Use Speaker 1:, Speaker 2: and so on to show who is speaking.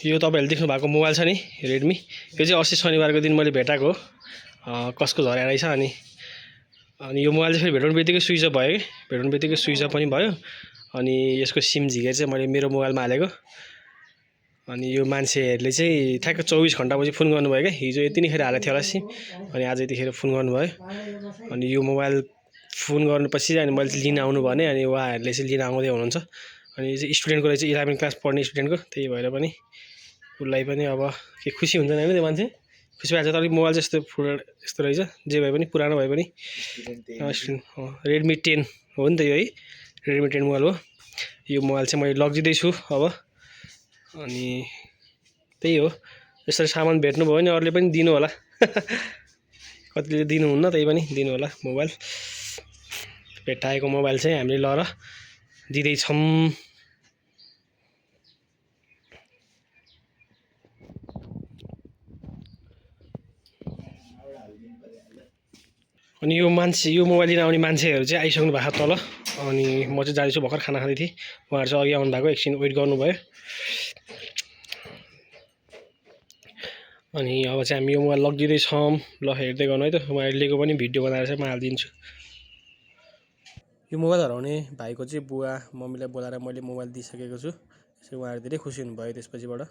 Speaker 1: यो तपाईहरुले देख्नु भएको मोबाइल छ नि रेडमी यो चाहिँ अस्ति शनिबारको दिन मैले भेटाको कसको झरे रहेछ अनि यो मोबाइल चाहिँ फेरि भेटाउनु बित्तिकै स्विच अफ भयो के भेटाउनु बित्तिकै स्विच अफ पनि भयो अनि यसको सिम झिकेर चाहिँ मैले मेरो मोबाइलमा हालेको अनि यो मान्छेहरुले चाहिँ ठ्याक्क 24 घण्टापछि फोन गर्नुभयो के हिजो यतिखेर हालेको थियो होला सिम अनि आज यतिखेर फोन गर्नुभयो अनि यो मोबाइल फोन गर्नुपछि अनि मैले लिन आउनु भने अनि उहाँहरुले चाहिँ लिन आउँदै हुनुहुन्छ अनि यो चाहिँ स्टुडेन्टको रहेछ 11 क्लास पढ्ने स्टुडेन्टको त्यही भएर पनि उलाई पनि अब के खुसी हुन्छ हैन त्यो मान्छे खुसी भएछ तर मोबाइल चाहिँ यस्तो रहेछ जे भए पनि पुरानो भए पनि रेडमी 10 हो नि त यो है रेडमी 10 मोबाइल हो यो मोबाइल चाहिँ मैले लगिदिँदै छु अब अनि त्यही हो यसरी सामान भेट्नु भयो नि अरूले पनि दिनु होला कतिले दिनुहुन्न त्यही पनि दिनु होला मोबाइल भेटाएको मोबाइल चाहिँ हामीले लर दिदै छौं अनि यो मोबाइल लिन आउने मान्छेहरु चाहिँ आइसक्नु भएको तल अनि म चाहिँ जाँदैछु भर्खर खाना खाँदै थिएँ उहाँहरु चाहिँ अघि आउनु भएको एकछिन वेट गर्नुभयो अनि अब चाहिँ हामी यो मोबाइल लगिदिँदै छौं ल हेर्दै गर्नु है त उहाँहरुले लिएको पनि भिडियो बनाएर चाहिँ म हाल्दिन्छु यो मोबाइल हराउने भाइको चाहिँ बुवा मम्मीलाई बोलाएर मैले मोबाइल दिइसकेको छु त्यसै उहाँहरु धेरै खुसी हुनुभयो त्यसपछिबाट